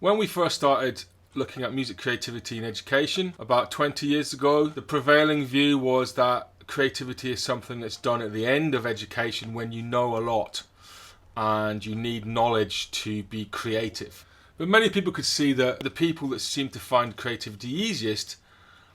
When we first started looking at music creativity in education about 20 years ago, the prevailing view was that creativity is something that's done at the end of education when you know a lot and you need knowledge to be creative. But many people could see that the people that seem to find creativity easiest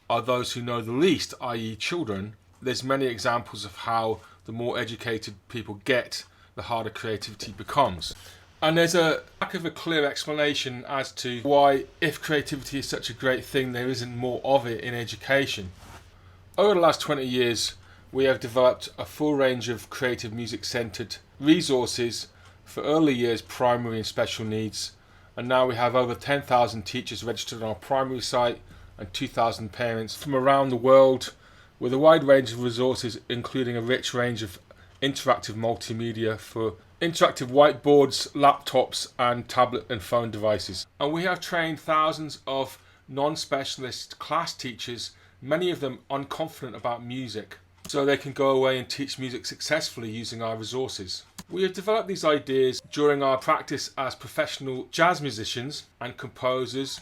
are those who know the least, i.e. children. There's many examples of how the more educated people get, the harder creativity becomes. And there's a lack of a clear explanation as to why, if creativity is such a great thing, there isn't more of it in education. Over the last 20 years, we have developed a full range of creative music-centred resources for early years primary and special needs, and now we have over 10,000 teachers registered on our primary site and 2,000 parents from around the world, with a wide range of resources including a rich range of interactive multimedia for interactive whiteboards, laptops and tablet and phone devices. And we have trained thousands of non-specialist class teachers, many of them unconfident about music, so they can go away and teach music successfully using our resources. We have developed these ideas during our practice as professional jazz musicians and composers,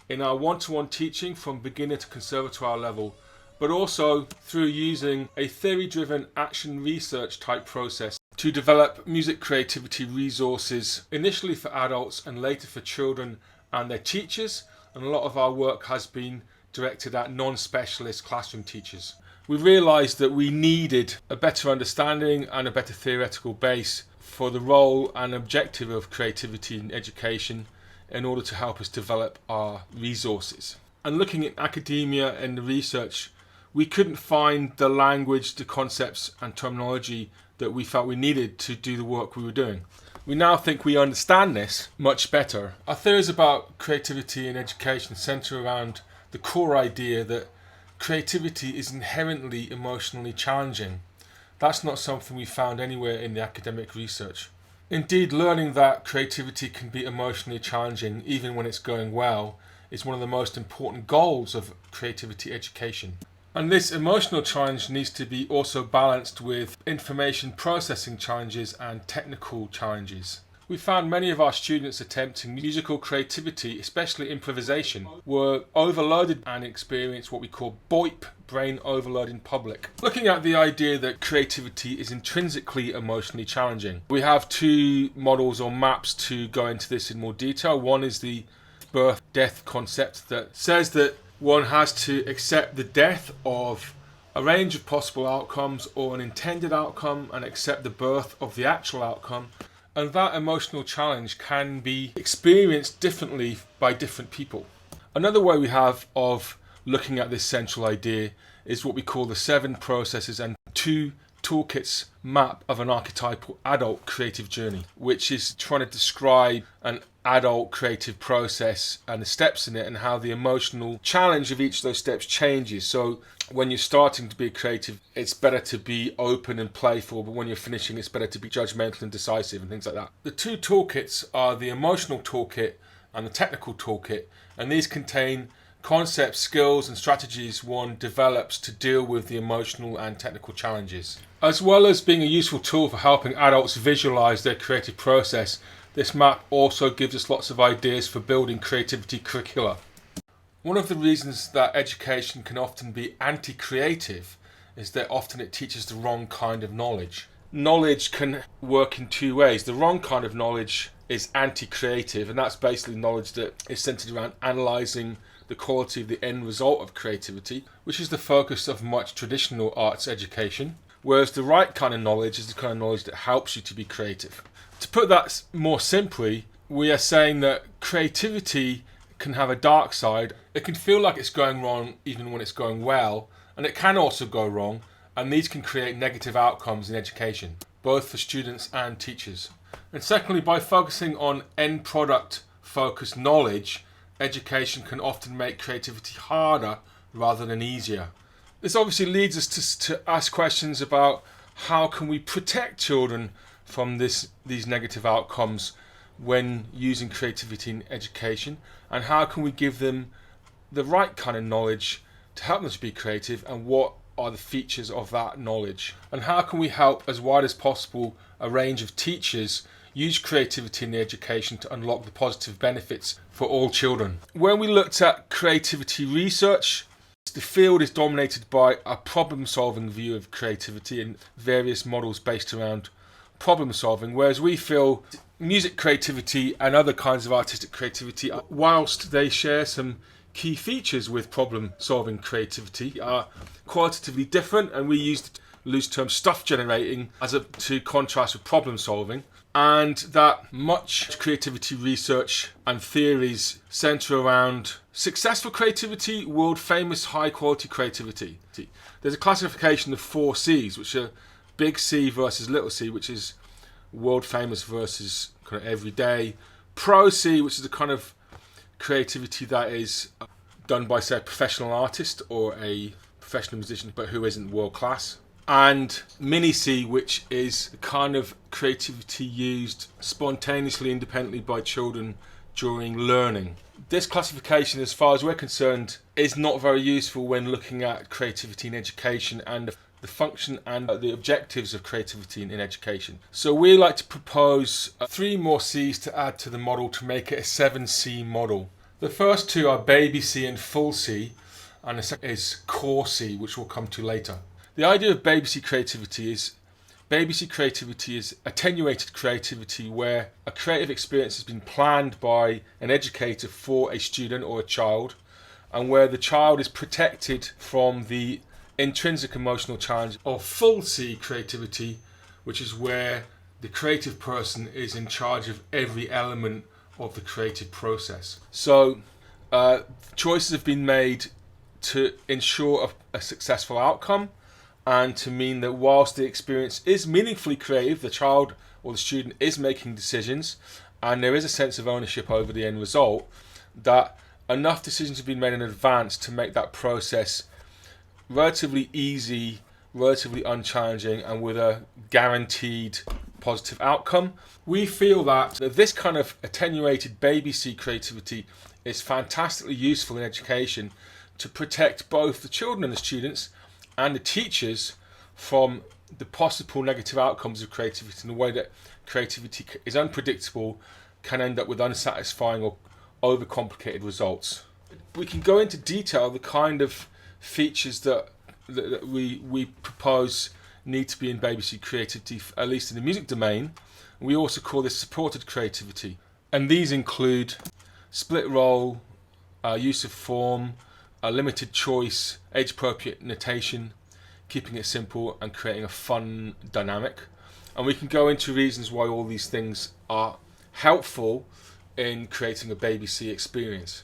in our one-to-one teaching from beginner to conservatoire level, but also through using a theory-driven action research type process to develop music creativity resources, initially for adults and later for children and their teachers, and a lot of our work has been directed at non-specialist classroom teachers. We realised that we needed a better understanding and a better theoretical base for the role and objective of creativity in education in order to help us develop our resources. And looking at academia and the research, we couldn't find the language, the concepts and terminology that we felt we needed to do the work we were doing. We now think we understand this much better. Our theories about creativity in education centre around the core idea that creativity is inherently emotionally challenging. That's not something we found anywhere in the academic research. Indeed, learning that creativity can be emotionally challenging even when it's going well is one of the most important goals of creativity education. And this emotional challenge needs to be also balanced with information processing challenges and technical challenges. We found many of our students attempting musical creativity, especially improvisation, were overloaded and experienced what we call BOIP, brain overload in public. Looking at the idea that creativity is intrinsically emotionally challenging, we have two models or maps to go into this in more detail. One is the birth-death concept that says that one has to accept the death of a range of possible outcomes or an intended outcome and accept the birth of the actual outcome. And that emotional challenge can be experienced differently by different people. Another way we have of looking at this central idea is what we call the 7 processes and 2 toolkits map of an archetypal adult creative journey, which is trying to describe an adult creative process and the steps in it and how the emotional challenge of each of those steps changes. So when you're starting to be creative, it's better to be open and playful, but when you're finishing, it's better to be judgmental and decisive and things like that. The 2 toolkits are the emotional toolkit and the technical toolkit, and these contain concepts, skills and strategies one develops to deal with the emotional and technical challenges. As well as being a useful tool for helping adults visualize their creative process, this map also gives us lots of ideas for building creativity curricula. One of the reasons that education can often be anti-creative is that often it teaches the wrong kind of knowledge. Knowledge can work in 2 ways. The wrong kind of knowledge is anti-creative, and that's basically knowledge that is centered around analysing the quality of the end result of creativity, which is the focus of much traditional arts education, whereas the right kind of knowledge is the kind of knowledge that helps you to be creative. To put that more simply, we are saying that creativity can have a dark side. It can feel like it's going wrong even when it's going well, and it can also go wrong, and these can create negative outcomes in education, both for students and teachers. And secondly, by focusing on end product focused knowledge, education can often make creativity harder rather than easier. This obviously leads us to ask questions about how can we protect children from these negative outcomes when using creativity in education, and how can we give them the right kind of knowledge to help them to be creative, and what are the features of that knowledge, and how can we help as wide as possible a range of teachers use creativity in the education to unlock the positive benefits for all children. When we looked at creativity research, the field is dominated by a problem-solving view of creativity and various models based around problem solving, whereas we feel music creativity and other kinds of artistic creativity, whilst they share some key features with problem solving creativity, are qualitatively different, and we use the loose term stuff generating to contrast with problem solving, and that much creativity research and theories center around successful creativity, world famous high quality creativity. There's a classification of 4 C's, which are big C versus little c, which is world famous versus kind of everyday. Pro C, which is the kind of creativity that is done by, say, a professional artist or a professional musician, but who isn't world class. And mini C, which is the kind of creativity used spontaneously, independently by children during learning. This classification, as far as we're concerned, is not very useful when looking at creativity in education and the function and the objectives of creativity in education. So we like to propose 3 more C's to add to the model to make it a 7C model. The first 2 are baby C and full C, and the second is core C, which we'll come to later. The idea of baby C creativity is attenuated creativity, where a creative experience has been planned by an educator for a student or a child, and where the child is protected from the intrinsic emotional challenge of full C creativity, which is where the creative person is in charge of every element of the creative process. So choices have been made to ensure a successful outcome, and to mean that whilst the experience is meaningfully creative, the child or the student is making decisions and there is a sense of ownership over the end result, that enough decisions have been made in advance to make that process relatively easy, relatively unchallenging, and with a guaranteed positive outcome. We feel that this kind of attenuated baby C creativity is fantastically useful in education to protect both the children and the students and the teachers from the possible negative outcomes of creativity, in the way that creativity is unpredictable, can end up with unsatisfying or overcomplicated results. We can go into detail the kind of features that we propose need to be in baby C creativity, at least in the music domain. We also call this supported creativity, and these include split role, use of form, a limited choice, age-appropriate notation, keeping it simple, and creating a fun dynamic. And we can go into reasons why all these things are helpful in creating a baby C experience.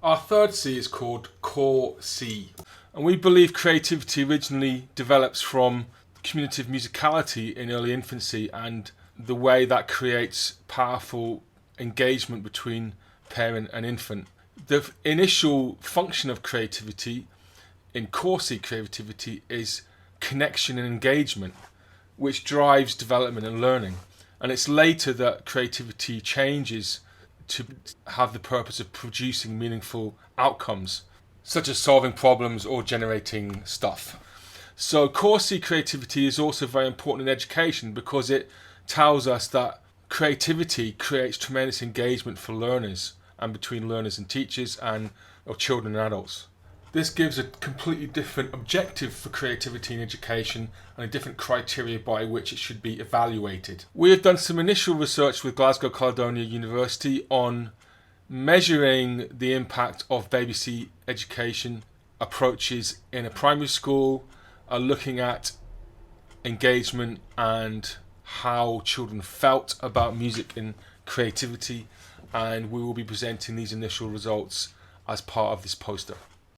Our third C is called core C, and we believe creativity originally develops from communicative musicality in early infancy, and the way that creates powerful engagement between parent and infant. The initial function of creativity in core C creativity is connection and engagement, which drives development and learning. And it's later that creativity changes to have the purpose of producing meaningful outcomes, such as solving problems or generating stuff. So core C creativity is also very important in education, because it tells us that creativity creates tremendous engagement for learners, and between learners and teachers, and or children and adults. This gives a completely different objective for creativity in education and a different criteria by which it should be evaluated. We have done some initial research with Glasgow Caledonian University on measuring the impact of baby C education approaches in a primary school, looking at engagement and how children felt about music and creativity, and we will be presenting these initial results as part of this poster.